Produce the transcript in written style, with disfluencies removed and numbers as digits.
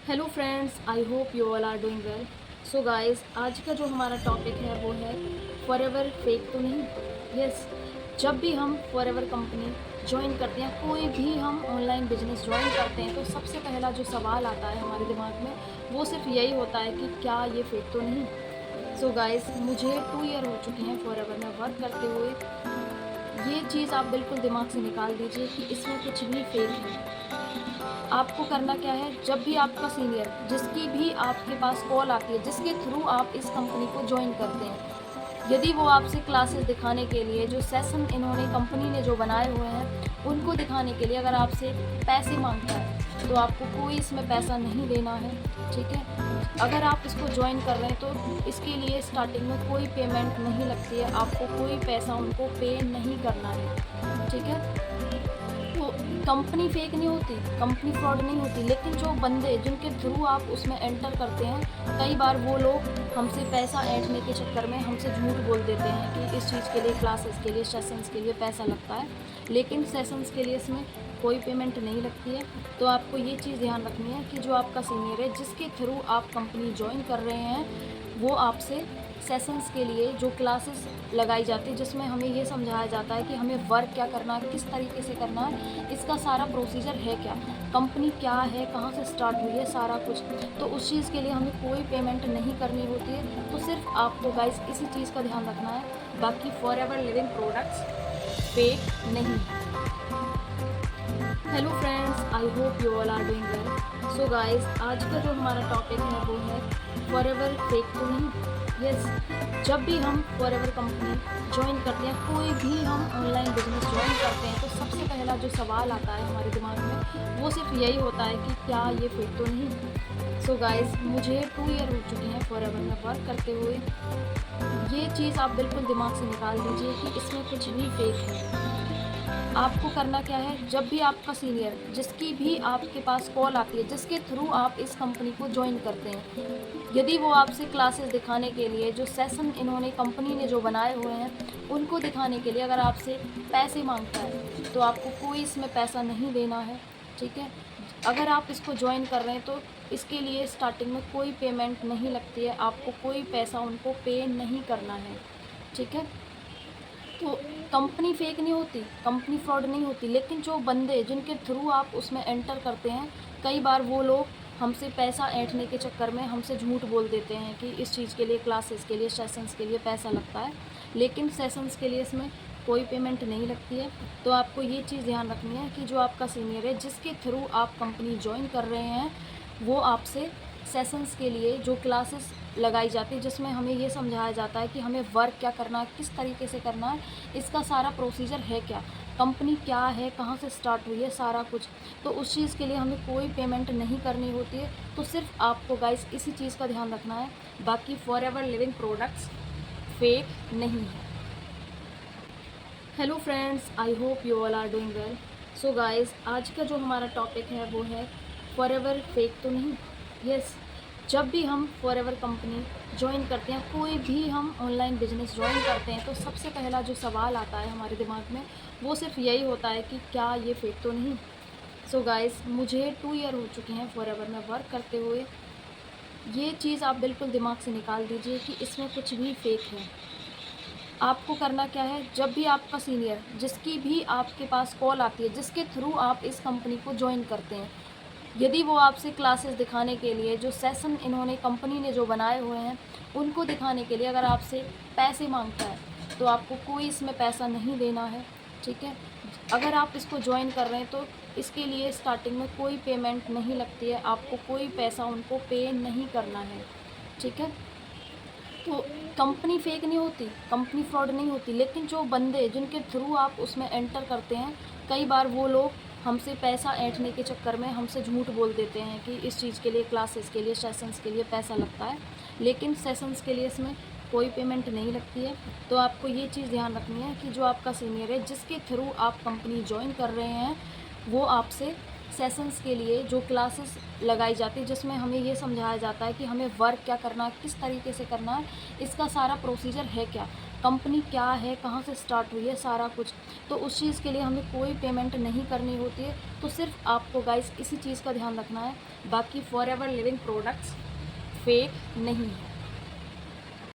Hello friends, I hope you all are doing well. So guys, आज का जो हमारा टॉपिक है वो है फॉरएवर फेक तो नहीं। यस, जब भी हम फॉरएवर कंपनी ज्वाइन करते हैं, कोई भी हम ऑनलाइन बिजनेस ज्वाइन करते हैं, तो सबसे पहला जो सवाल आता है हमारे दिमाग में वो सिर्फ यही होता है कि क्या ये फेक तो नहीं। सो गाइस, मुझे 2 ईयर हो चुके हैं फॉरएवर में वर्क करते हुए। ये चीज़ आप बिल्कुल दिमाग से निकाल दीजिए कि इसमें कुछ भी फेक है। आपको करना क्या है, जब भी आपका सीनियर जिसकी भी आपके पास कॉल आती है, जिसके थ्रू आप इस कंपनी को ज्वाइन करते हैं, यदि वो आपसे क्लासेस दिखाने के लिए, जो सेशन इन्होंने कंपनी ने जो बनाए हुए हैं उनको दिखाने के लिए अगर आपसे पैसे मांगता है, तो आपको कोई इसमें पैसा नहीं देना है। ठीक है, अगर आप इसको ज्वाइन कर रहे हैं तो इसके लिए स्टार्टिंग में कोई पेमेंट नहीं लगती है, आपको कोई पैसा उनको पे नहीं करना है। ठीक है, तो कंपनी फेक नहीं होती, कंपनी फ्रॉड नहीं होती, लेकिन जो बंदे जिनके थ्रू आप उसमें एंटर करते हैं, कई बार वो लोग हमसे पैसा ऐंठने के चक्कर में हमसे झूठ बोल देते हैं कि इस चीज़ के लिए, क्लासेस के लिए, सेशंस के लिए पैसा लगता है, लेकिन सेशंस के लिए इसमें कोई पेमेंट नहीं लगती है। तो आपको ये चीज़ ध्यान रखनी है कि जो आपका सीनियर है, जिसके थ्रू आप कंपनी ज्वाइन कर रहे हैं, वो आपसे सेशंस के लिए जो क्लासेस लगाई जाती है, जिसमें हमें ये समझाया जाता है कि हमें वर्क क्या करना है, किस तरीके से करना है, इसका सारा प्रोसीजर है क्या, कंपनी क्या है, कहाँ से स्टार्ट हुई है, सारा कुछ। तो उस चीज़ के लिए हमें कोई पेमेंट नहीं करनी होती है। तो सिर्फ आपको गाइस इसी चीज़ का ध्यान रखना है, बाकी फॉरएवर लिविंग प्रोडक्ट्स फेक नहीं। Hello friends, I hope you all are doing well. So guys, आज का जो हमारा टॉपिक है वो है फॉरएवर फेक तो नहीं। यस, जब भी हम फॉरएवर कंपनी ज्वाइन करते हैं, कोई भी हम ऑनलाइन बिजनेस ज्वाइन करते हैं, तो सबसे पहला जो सवाल आता है हमारे दिमाग में वो सिर्फ यही होता है कि क्या ये फेक तो नहीं। सो गाइस, मुझे 2 ईयर हो चुके हैं फॉरएवर में वर्क करते हुए। ये चीज़ आप बिल्कुल दिमाग से निकाल दीजिए कि इसमें कुछ भी फेक है। आपको करना क्या है, जब भी आपका सीनियर जिसकी भी आपके पास कॉल आती है, जिसके थ्रू आप इस कंपनी को ज्वाइन करते हैं, यदि वो आपसे क्लासेस दिखाने के लिए, जो सेशन इन्होंने कंपनी ने जो बनाए हुए हैं उनको दिखाने के लिए अगर आपसे पैसे मांगता है, तो आपको कोई इसमें पैसा नहीं देना है। ठीक है, अगर आप इसको ज्वाइन कर रहे हैं तो इसके लिए स्टार्टिंग में कोई पेमेंट नहीं लगती है, आपको कोई पैसा उनको पे नहीं करना है। ठीक है, तो कंपनी फेक नहीं होती, कंपनी फ्रॉड नहीं होती, लेकिन जो बंदे जिनके थ्रू आप उसमें एंटर करते हैं, कई बार वो लोग हमसे पैसा ऐंठने के चक्कर में हमसे झूठ बोल देते हैं कि इस चीज़ के लिए, क्लासेस के लिए, सेशंस के लिए पैसा लगता है, लेकिन सेशंस के लिए इसमें कोई पेमेंट नहीं लगती है। तो आपको ये चीज़ ध्यान रखनी है कि जो आपका सीनियर है, जिसके थ्रू आप कंपनी ज्वाइन कर रहे हैं, वो आपसे सेशंस के लिए जो क्लासेस लगाई जाती है, जिसमें हमें ये समझाया जाता है कि हमें वर्क क्या करना है, किस तरीके से करना है, इसका सारा प्रोसीजर है क्या, कंपनी क्या है, कहाँ से स्टार्ट हुई है, सारा कुछ। तो उस चीज़ के लिए हमें कोई पेमेंट नहीं करनी होती है। तो सिर्फ आपको गाइस इसी चीज़ का ध्यान रखना है, बाकी फॉरएवर लिविंग प्रोडक्ट्स फेक नहीं है। Hello friends, I hope you all are doing well. So guys, आज का जो हमारा टॉपिक है वो है फॉरएवर फेक तो नहीं। यस, जब भी हम फॉरएवर कंपनी ज्वाइन करते हैं, कोई भी हम ऑनलाइन बिजनेस ज्वाइन करते हैं, तो सबसे पहला जो सवाल आता है हमारे दिमाग में वो सिर्फ यही होता है कि क्या ये फेक तो नहीं। सो गाइस, मुझे 2 ईयर हो चुके हैं फॉरएवर में वर्क करते हुए। ये चीज़ आप बिल्कुल दिमाग से निकाल दीजिए कि इसमें कुछ भी फेक है। आपको करना क्या है, जब भी आपका सीनियर जिसकी भी आपके पास कॉल आती है, जिसके थ्रू आप इस कंपनी को ज्वाइन करते हैं, यदि वो आपसे क्लासेस दिखाने के लिए, जो सेशन इन्होंने कंपनी ने जो बनाए हुए हैं उनको दिखाने के लिए अगर आपसे पैसे मांगता है, तो आपको कोई इसमें पैसा नहीं देना है। ठीक है, अगर आप इसको ज्वाइन कर रहे हैं तो इसके लिए स्टार्टिंग में कोई पेमेंट नहीं लगती है, आपको कोई पैसा उनको पे नहीं करना है। ठीक है, तो कंपनी फेक नहीं होती, कंपनी फ्रॉड नहीं होती, लेकिन जो बंदे जिनके थ्रू आप उसमें एंटर करते हैं, कई बार वो लोग हमसे पैसा ऐंठने के चक्कर में हमसे झूठ बोल देते हैं कि इस चीज़ के लिए, क्लासेस के लिए, सेशंस के लिए पैसा लगता है, लेकिन सेशंस के लिए इसमें कोई पेमेंट नहीं लगती है। तो आपको ये चीज़ ध्यान रखनी है कि जो आपका सीनियर है, जिसके थ्रू आप कंपनी ज्वाइन कर रहे हैं, वो आपसे सेशंस के लिए जो क्लासेस लगाई जाती है, जिसमें हमें ये समझाया जाता है कि हमें वर्क क्या करना है, किस तरीके से करना है, इसका सारा प्रोसीजर है क्या, कंपनी क्या है, कहाँ से स्टार्ट हुई है, सारा कुछ। तो उस चीज़ के लिए हमें कोई पेमेंट नहीं करनी होती है। तो सिर्फ आपको गाइस इसी चीज़ का ध्यान रखना है, बाकी फॉरएवर लिविंग प्रोडक्ट्स फेक नहीं है।